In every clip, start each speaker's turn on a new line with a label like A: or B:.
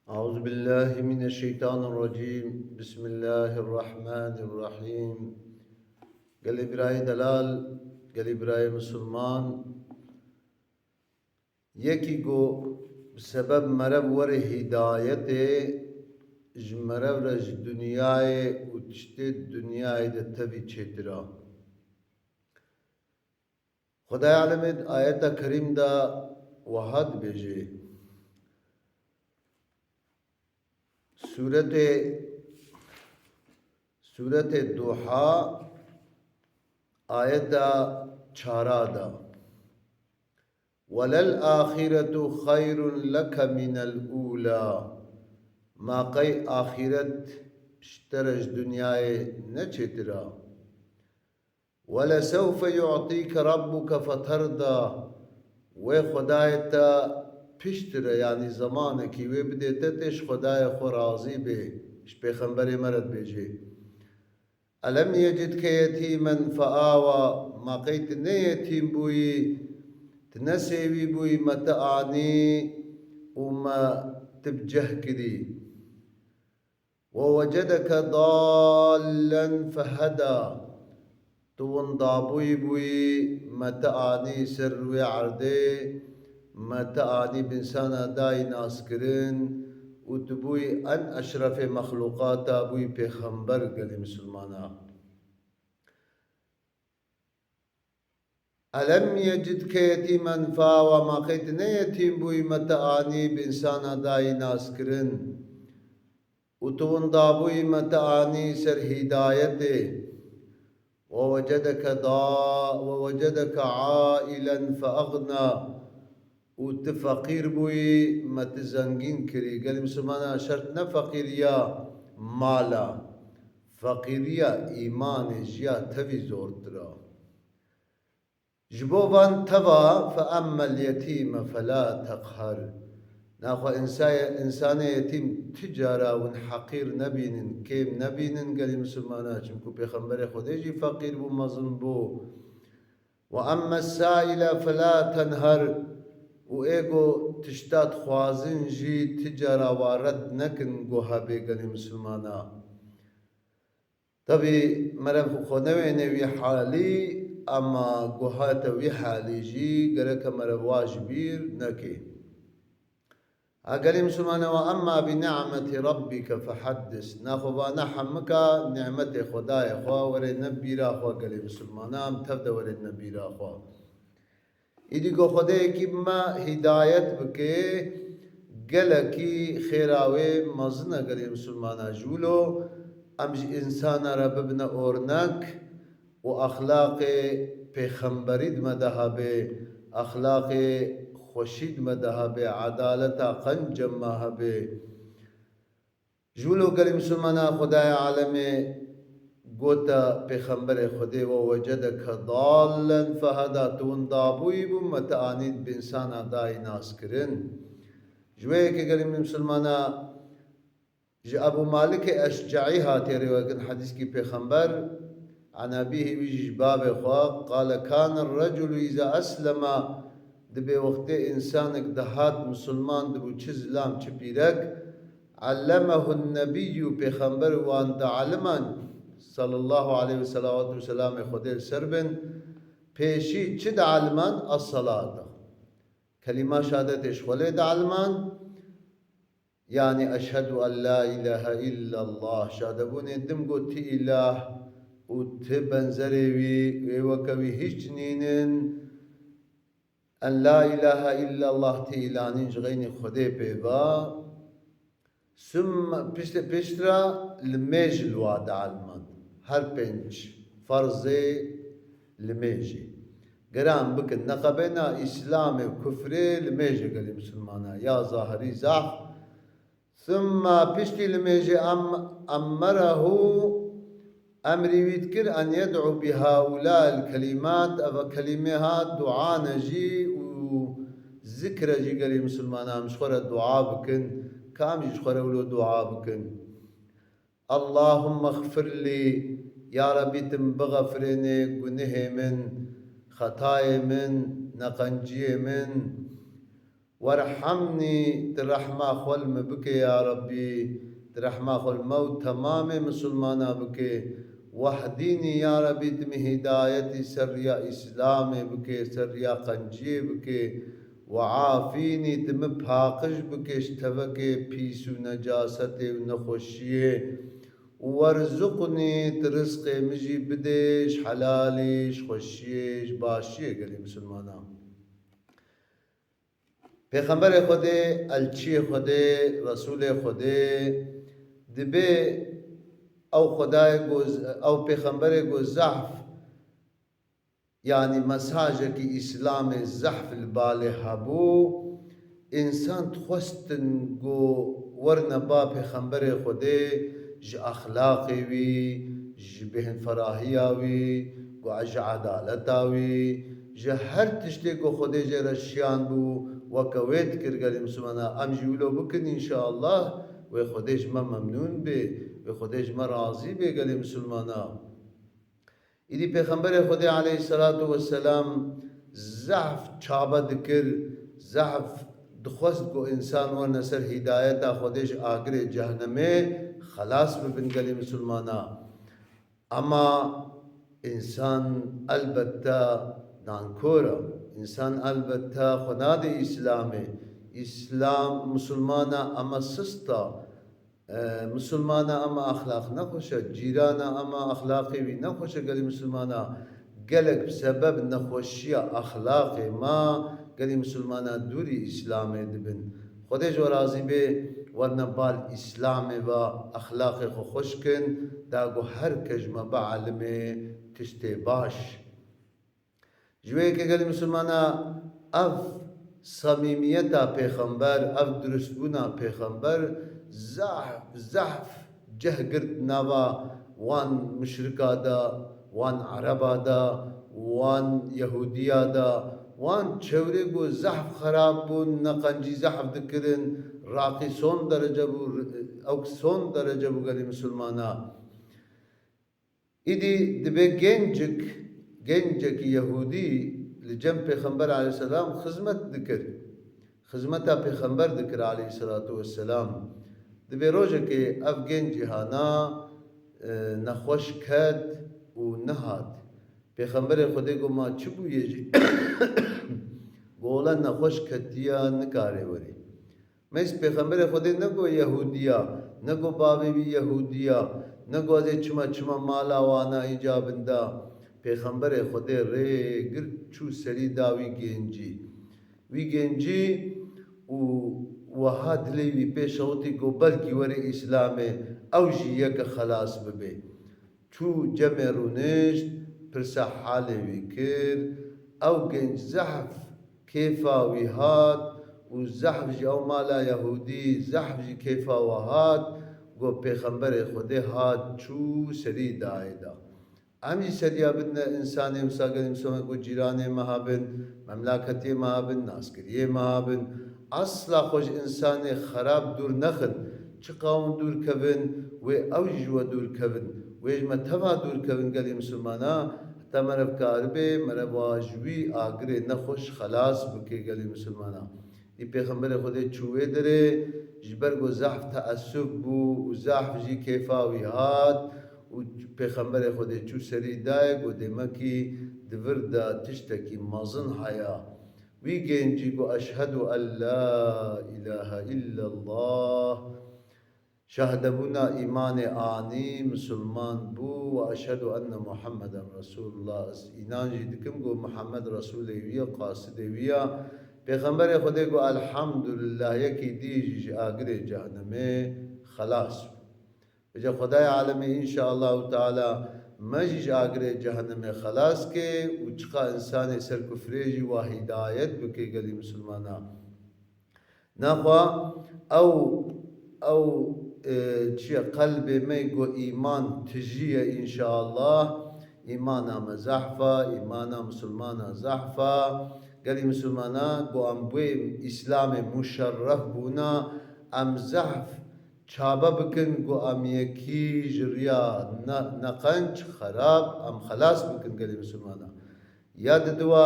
A: أعوذ بالله من الشيطان الرجيم. بسم الله الرحمن الرحيم. قال إبراهيم دلال، قال إبراهيم مسلمان يكي گو بسبب مرب ور هدايت جمرب رج دنیای وچت دنیای ده تبی چترا خدا علمت آیت کریم دا وحد بجے سورة دوحا آیت چارا دا وللآخرة خير لك من الأولى. ما قي آخرت اشترج دنیای نچترا ولسوف يعطيك ربك فترضى و خدایتا پشتر یعنی زمانه کی و بدیته تش خدای خو راضی به اش پیغمبر مرد بیجه الم یجد که یتیما فآوا. ما قیت نه یتیم بوی تنسیوی بوی متعانی وما تبجه کدی ووجدك ضالا فهدى. تون ضابوي بوي متعاني سر وعرده متعاني بنسانا داي ناسكرين وتبوي أن أشرف مخلوقات بوي پیغمبر قال مسلمانا. ألم يجدك يتيما فآوى. ما قيت يتيم بوي متعاني بنسانا داي ناسكرين وتون ضابوي متعاني سر هدايته ووجدك عائلا فأغنى وتفقير بوي متزنگين كري. قال مسلمانا شرط نه فقيريا مالا فقيريا إيمان جيا تبي زورترا جبوبان تبا. فأما اليتيم فلا تقهر. ناخو انسان يتيم تجارة ون حقير نبينن كيم نبينن. قال مسلمانا چمكو پیغمبر خودجي فقير بو مظلم بو. وأما السائل فلا تنهر. و ايگو تشتات خوازن جي تجارة وارد نكن گوها بي. قال مسلمانا طبي مرم خونوه نوي حالي اما گوها توي حالي جي گرك مرم واجبير نكي. قال مسلمانا وأما بنعمة ربك فحدث. ناخو بانا حمكا نعمة خداي خوا وري نبيرا خوا. قال مسلمانا هم تبدا وري نبيرا خوا إدي قو خداي كيما هدايت بكي قلقي خيراوي مزنا. قال مسلمانا جولو أمج إنسان رببنا أورناك وأخلاق پیغمبرید مدها به أخلاق خوشید مدها به عدالتا قنجم مها به جولو. قال مسلمانا خدای عالم گوتا پیغمبر خدای ووجدك ضالا فهدى. تون دابوی بو متعانید بانسانا دای ناس کرن جوه که قال مسلمانا ابو مالك اشجعي هاتي رواية حديث کی پیغمبر عن أبيه بيجي باب خواق قال كان الرجل إذا أسلم دبي وقت إنسانك دهات مسلمان دبو چیز لام چپیرک علمه النبي پیغمبر وان تعلمان صلى الله عليه وسلم خدير سربن پیشی چه دعلمان الصلاة كلمة شهادتش خلي دعلمان يعني أشهد أن لا إله إلا الله. شهادبون دم قلت إله وتبنزري وكوي هيج نينن أن لا إله إلا الله تيلانين جغيني خدي بيبا ثم بشترا لميج الوعد علمان هر بنج فرزي لميجي قرام بك نقبنا إسلام وكفري لميجي. قال مسلمانا يا ظاهري زاح ثم بشتي لميجي أمره أمري ويذكر أن يدعو بهؤلاء الكلمات أو كلمات دعاء نجي وذكر جي. قال مسلمانا مشخورة الدعاء بكن كام يشخورة ولو دعاء بكن اللهم اغفر لي يا ربي تنبغفرني قنه من خطاي من نقنجي من وارحمني ترحمة خول مبكي يا ربي ترحمة خول موت تمام مسلمانا بكي واهديني يا ربي تم هدايتي سريا إسلام بكي سريا قنجي بكي وعافيني تم بحاقش بكي اشتبكي بيسو نجاستي ونخوشيه وارزقني ترزق مجي بديش حلاليش خوشيش باشيه قالي مسلمانا پیغمبر خودی الچی خودی رسول خودی دبی او خدای گوز او پیغمبر گو زحف يعني مساجك إسلام الزحف البالي هبو إنسان تخستن جو ورنا باب خنبر خودي ج أخلاقي وي ج بهن فراهيا وي جو عج عدالتا وي ج هر تشتي جو خودي ج رشيان بو وكويت كرغل مسلمانا أم جولو بكن إن شاء الله وخوديش ما ممنون بي وخوديش ما راضي بي قال مسلمانا إذا پیغمبر خدا عليه الصلاة والسلام ضعف چابا ذكر ضعف دخوست کو انسان و نصر ہدایت خودش آگر جہنم خلاص بن گلی مسلمانا اما انسان البتہ نانکورا انسان البتہ خدا دے اسلام مسلمانا اما سستا مسلمانا اما اخلاق نخوشه جیرانا اما اخلاقی وی نخوشه گلی مسلمانا گلک بسبب نخوشی اخلاق ما گلی مسلمانا دوری اسلام دبن خودش و راضی به ورنه بال اسلام و اخلاق خو خوشکن داگو هر کجم بعلم تشتی باش جوی که گلی مسلمانا اف صمیمیتا پیغمبر اف درستبونا پیغمبر زحف جهگرد نوا وان مشركا دا وان عربا دا وان يهوديا دا وان چوري بو زحف خراب بو نقنجي زحف دكرن راقي سون درجة بو او سون درجة بو قالي مسلمانا إدي دبي جنجك يهودي لجنب پیغمبر عليه السلام خدمت ذكر خدمتا پیغمبر ذكر عليه الصلاة والسلام دبي روجه که افغان جهانا نخوش کد و نهاد پیغمبر خدا گو ما چی بویه جی گولا نخوش کدیا نکاره وری میس پیغمبر خدا نگو یهودیا نگو بابی بی یهودیا نگو از چما مالا وانا ایجابندا پیغمبر خدا ری گر چو سری داوی گنجی و وهاد لي بيشوتي قبل كي وري إسلامي أو جيك خلاص ببي شو جمرونيش برسا حالي ويكير أو جنج زحف كيفا ويهاد وزحف جي أو مالا يهودي زحف جي كيفا وهاد قو بيخنبر خده هاد شو سري دايدا أمي سريا بدنا إنساني مساقل مسوما قو جيراني مهابن مملكتي مهابن ناسكريه مهابن اصلا خوش انسان خراب دور نخن چقاون دور کبن و اوج و دور کبن و اجما توا دور کبن گلی مسلمانا تا مرب کاربه مرب واجوی آگره نخوش خلاص بکی گلی مسلمانا ای پیغمبر خود چوه داره جبر گو زحف تعصب بو و زحف جی کیفاوی هات و پیغمبر خود چو سری دای گو دمکی دور دا تشتکی مازن حیا ويجينجي أشهد أن لا إله إلا الله شهد بنا إيمان آني مسلمان بو وأشهد أن محمد رسول الله إنانجي دكم جو محمد رسول ويا قاصد ويا پیغمبر خدا کو الحمد لله یکی دیج آگره جهنمه خلاص بجا خدای عالم ان شاء الله تعالی مجيش آگره جهنم خلاص کے وچقا انسان سر کفریجی و ہدایت بکے گلی مسلمانا نخوا او چی قلب میں گو ایمان تجیه ان شاء الله ایمانا مزحفا ایمانا مسلمانا زحفا گلی مسلمانا گو امبوی اسلام مشرف بونا ام زحف چابا بکن گو ام یکی جریا نقنج خراب ام خلاص بکن گلی مسلمانا یاد دوا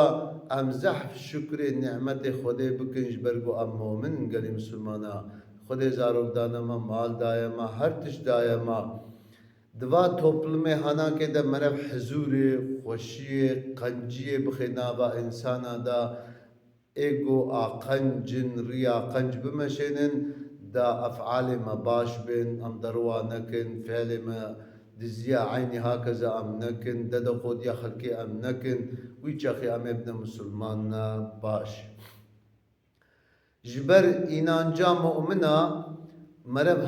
A: ام زحف شکر نعمت خدا بکنج برگو ام مومن گلی مسلمانا خدا زارو دانما مال دایما هر تش دایما دوا توپلم هانا که دا مرف حضور خوشی قنجی بخنابا انسانا دا ایگو آقنجن ریا قنج بمشنن دا افعال ما باش بین ام دروا نکن فعل ما دزيا عيني هكذا ام نكن ددا خود يا خلقي ام نكن ويش اخي ام ابن مسلمان باش جبر اینانجا مؤمنا مرب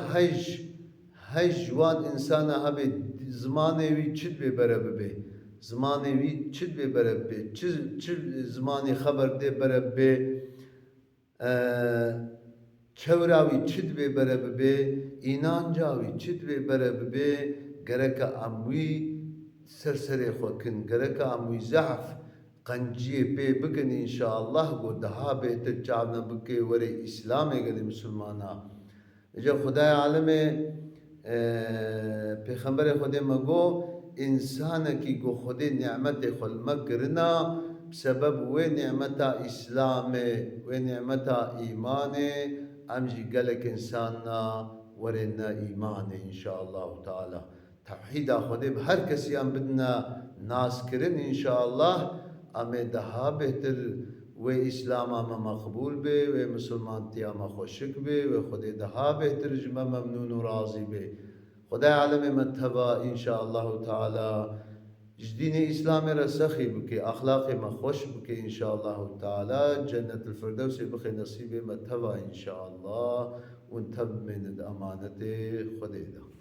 A: هج جوان انسانا هبه زمانه وی چید بی برب بی زمانه وی چید بی برب بی چید زمانی خبر ده برب بی کوراوی چید بی برب بی اینانجاوی چید بی برب بی گرک اموی سرسره خوکن گرک اموی ضعف قنجی پی بکن انشاءالله گو دها بیت چابنا بکی وری اسلامی گلی مسلمانا اجا خدای عالم پیغمبر خدا مگو انسان کی گو خود نعمت خل مگرنا بسبب و نعمت اسلام و نعمت ایمان امجی گلک انساننا ورنا ایمان انشاءالله تعالی توحید خدا به هر کسی هم بدنا ناس کرن انشاءالله امی دها بهتر و اسلام اما مقبول به و مسلمان تیاما خوشک به و خدا دها بهتر جمع ممنون و راضی به خدا عالم متبا انشاءالله تعالی جدین اسلام رسخی بکی اخلاق ما خوش بکی انشاءالله تعالی جنت الفردوس بخی نصیب متبا انشاءالله ونتب من الامانت خدا